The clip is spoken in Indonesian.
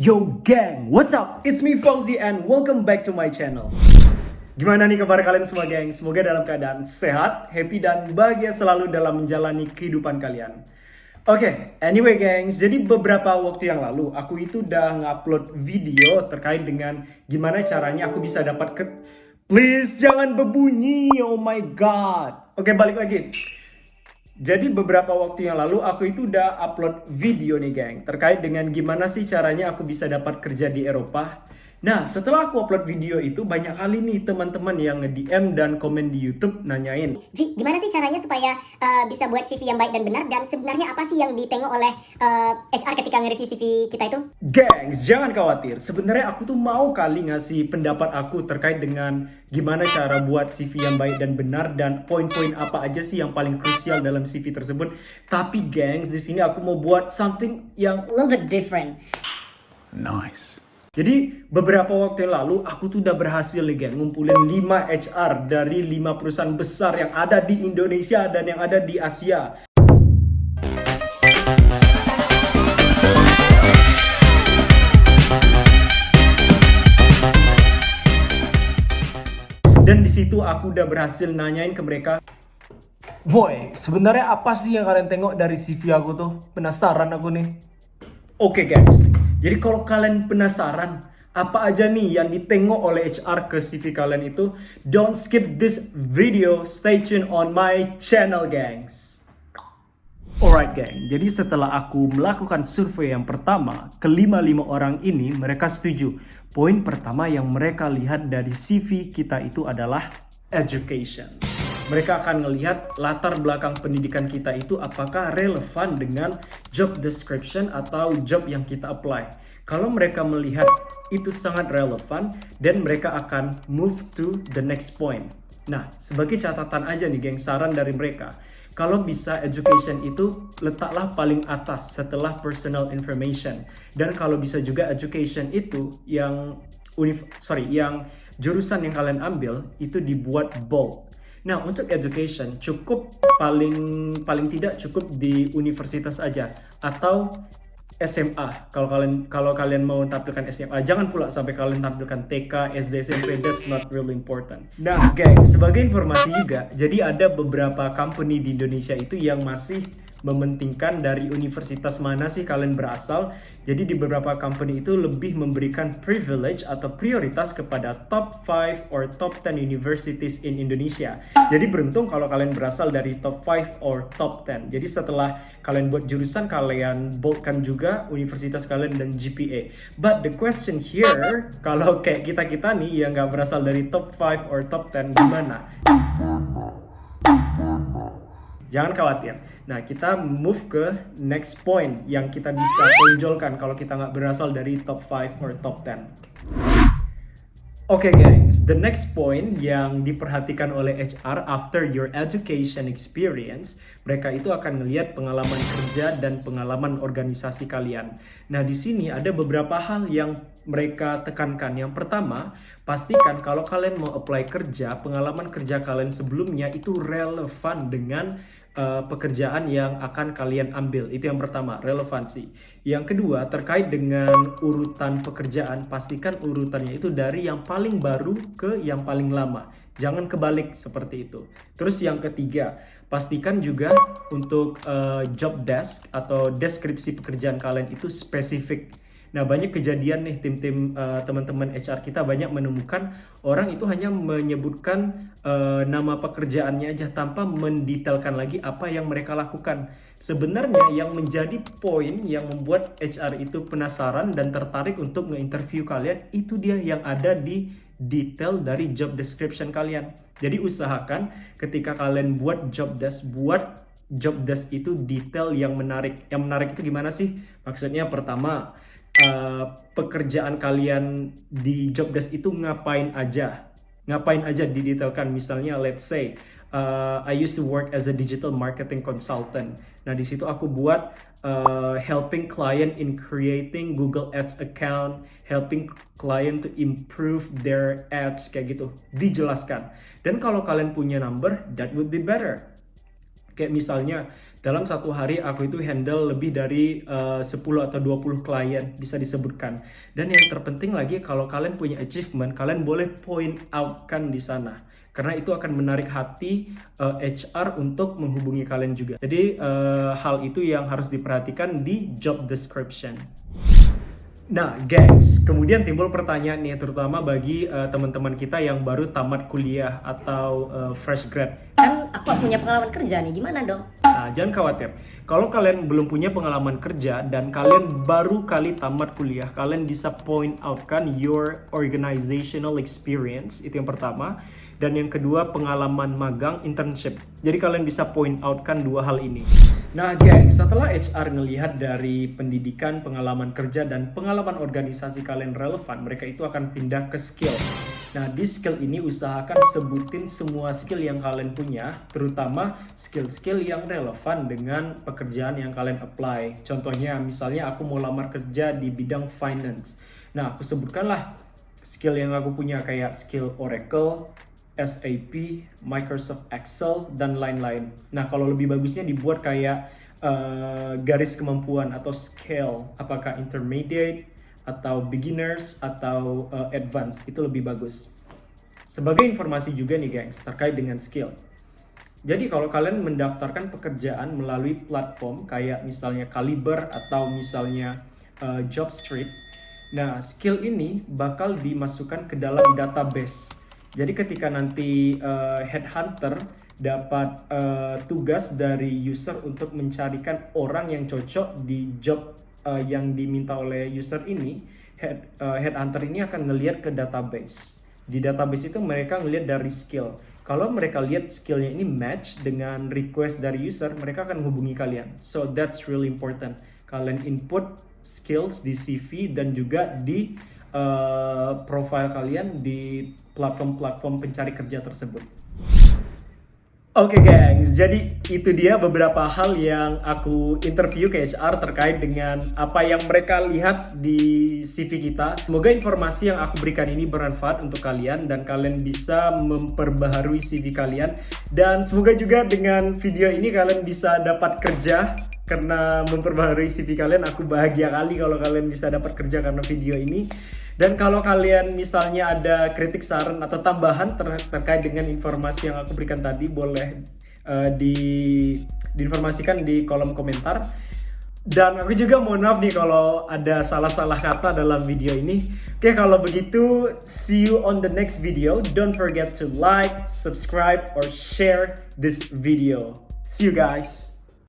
Yo gang, what's up? It's me Fauzi and welcome back to my channel. Gimana nih kabar kalian semua geng? Semoga dalam keadaan sehat, happy dan bahagia selalu dalam menjalani kehidupan kalian. Oke, anyway gengs, jadi beberapa waktu yang lalu aku itu udah ngupload video terkait dengan gimana caranya aku bisa dapat Please jangan berbunyi, oh my god. Oke, balik lagi. Jadi beberapa waktu yang lalu aku itu udah upload video nih geng, terkait dengan gimana sih caranya aku bisa dapat kerja di Eropa. Nah, setelah aku upload video itu banyak kali nih teman-teman yang nge-DM dan komen di YouTube nanyain, Ji, gimana sih caranya supaya bisa buat CV yang baik dan benar, dan sebenarnya apa sih yang ditengok oleh HR ketika nge-review CV kita itu? Gengs, jangan khawatir. Sebenarnya aku tuh mau kali ngasih pendapat aku terkait dengan gimana cara buat CV yang baik dan benar dan poin-poin apa aja sih yang paling krusial dalam CV tersebut. Tapi gengs, di sini aku mau buat something yang A little bit different. Nice. Jadi beberapa waktu yang lalu aku tuh udah berhasil nih geng ngumpulin 5 HR dari 5 perusahaan besar yang ada di Indonesia dan yang ada di Asia. Dan di situ aku udah berhasil nanyain ke mereka, boy, sebenarnya apa sih yang kalian tengok dari CV aku tuh? Penasaran aku nih. Oke guys, jadi kalau kalian penasaran apa aja nih yang ditengok oleh HR ke CV kalian itu, don't skip this video, stay tuned on my channel gengs. Alright gang, jadi setelah aku melakukan survei yang pertama, kelima-lima orang ini mereka setuju. Poin pertama yang mereka lihat dari CV kita itu adalah education. Mereka akan melihat latar belakang pendidikan kita itu apakah relevan dengan job description atau job yang kita apply. Kalau mereka melihat itu sangat relevan, dan mereka akan move to the next point. Nah, sebagai catatan aja nih geng, saran dari mereka, kalau bisa education itu letaklah paling atas setelah personal information. Dan kalau bisa juga education itu yang jurusan yang kalian ambil itu dibuat bold. Nah, untuk education cukup paling tidak cukup di universitas aja atau SMA. Kalau kalian mau tampilkan SMA, jangan pula sampai kalian tampilkan TK, SD, SMP. That's not really important. Nah, geng, sebagai informasi juga, jadi ada beberapa company di Indonesia itu yang masih mementingkan dari universitas mana sih kalian berasal. Jadi di beberapa company itu lebih memberikan privilege atau prioritas kepada top 5 or top 10 universities in Indonesia. Jadi beruntung kalau kalian berasal dari top 5 or top 10. Jadi setelah kalian buat jurusan, kalian boldkan juga universitas kalian dan GPA. But the question here, kalau kayak kita-kita nih yang gak berasal dari top 5 or top 10, gimana? Jangan khawatir. Nah, kita move ke next point yang kita bisa tonjolkan kalau kita nggak berasal dari top 5 or top 10. Oke guys, the next point yang diperhatikan oleh HR after your education experience, mereka itu akan melihat pengalaman kerja dan pengalaman organisasi kalian. Nah, di sini ada beberapa hal yang mereka tekankan. Yang pertama, pastikan kalau kalian mau apply kerja, pengalaman kerja kalian sebelumnya itu relevan dengan pekerjaan yang akan kalian ambil. Itu yang pertama, relevansi. Yang kedua, terkait dengan urutan pekerjaan, pastikan urutannya itu dari yang paling baru ke yang paling lama. Jangan kebalik seperti itu. Terus yang ketiga, pastikan juga untuk job desk atau deskripsi pekerjaan kalian itu spesifik. Nah, banyak kejadian nih tim-tim teman-teman HR kita banyak menemukan orang itu hanya menyebutkan nama pekerjaannya aja tanpa mendetailkan lagi apa yang mereka lakukan. Sebenarnya yang menjadi poin yang membuat HR itu penasaran dan tertarik untuk nge-interview kalian itu dia yang ada di detail dari job description kalian. Jadi usahakan ketika kalian buat job desk itu detail yang menarik. Yang menarik itu gimana sih? Maksudnya pertama, pekerjaan kalian di job desk itu ngapain aja didetailkan. Misalnya let's say I used to work as a digital marketing consultant. Nah, di situ aku buat helping client in creating Google Ads account, helping client to improve their ads, kayak gitu dijelaskan. Dan kalau kalian punya number, that would be better. Kayak misalnya Dalam satu hari aku itu handle lebih dari 10 atau 20 klien bisa disebutkan. Dan yang terpenting lagi, kalau kalian punya achievement, kalian boleh point out kan di sana. Karena itu akan menarik hati HR untuk menghubungi kalian juga. Jadi hal itu yang harus diperhatikan di job description. Nah, gengs, kemudian timbul pertanyaan nih, terutama bagi teman-teman kita yang baru tamat kuliah atau fresh grad. Kan aku punya pengalaman kerja nih, gimana dong? Nah, jangan khawatir. Kalau kalian belum punya pengalaman kerja dan kalian baru kali tamat kuliah, kalian bisa point out kan your organizational experience, itu yang pertama. Dan yang kedua, pengalaman magang, internship. Jadi kalian bisa point out kan dua hal ini. Nah, geng, setelah HR ngelihat dari pendidikan, pengalaman kerja, dan pengalaman organisasi kalian relevan, mereka itu akan pindah ke skill. Nah, di skill ini usahakan sebutin semua skill yang kalian punya, terutama skill-skill yang relevan dengan pekerjaan yang kalian apply. Contohnya, misalnya aku mau lamar kerja di bidang finance. Nah, aku sebutkanlah skill yang aku punya kayak skill Oracle, SAP, Microsoft Excel, dan lain-lain. Nah, kalau lebih bagusnya dibuat kayak garis kemampuan atau scale, apakah intermediate, atau beginners, atau advanced, itu lebih bagus. Sebagai informasi juga nih gengs, terkait dengan skill. Jadi kalau kalian mendaftarkan pekerjaan melalui platform kayak misalnya Caliber atau misalnya Jobstreet, nah skill ini bakal dimasukkan ke dalam database. Jadi ketika nanti headhunter dapat tugas dari user untuk mencarikan orang yang cocok di job yang diminta oleh user ini, headhunter ini akan ngelihat ke database. Di database itu mereka ngelihat dari skill. Kalau mereka lihat skillnya ini match dengan request dari user, mereka akan hubungi kalian. So that's really important. Kalian input skills di CV dan juga di profile kalian di platform-platform pencari kerja tersebut. Oke gengs, jadi itu dia beberapa hal yang aku interview ke HR terkait dengan apa yang mereka lihat di CV kita. Semoga informasi yang aku berikan ini bermanfaat untuk kalian dan kalian bisa memperbaharui CV kalian. Dan semoga juga dengan video ini kalian bisa dapat kerja karena memperbaharui CV kalian. Aku bahagia kali kalau kalian bisa dapat kerja karena video ini. Dan kalau kalian misalnya ada kritik, saran, atau tambahan terkait dengan informasi yang aku berikan tadi, boleh diinformasikan di kolom komentar. Dan aku juga mohon maaf nih kalau ada salah-salah kata dalam video ini. Oke, kalau begitu, see you on the next video. Don't forget to like, subscribe, or share this video. See you guys!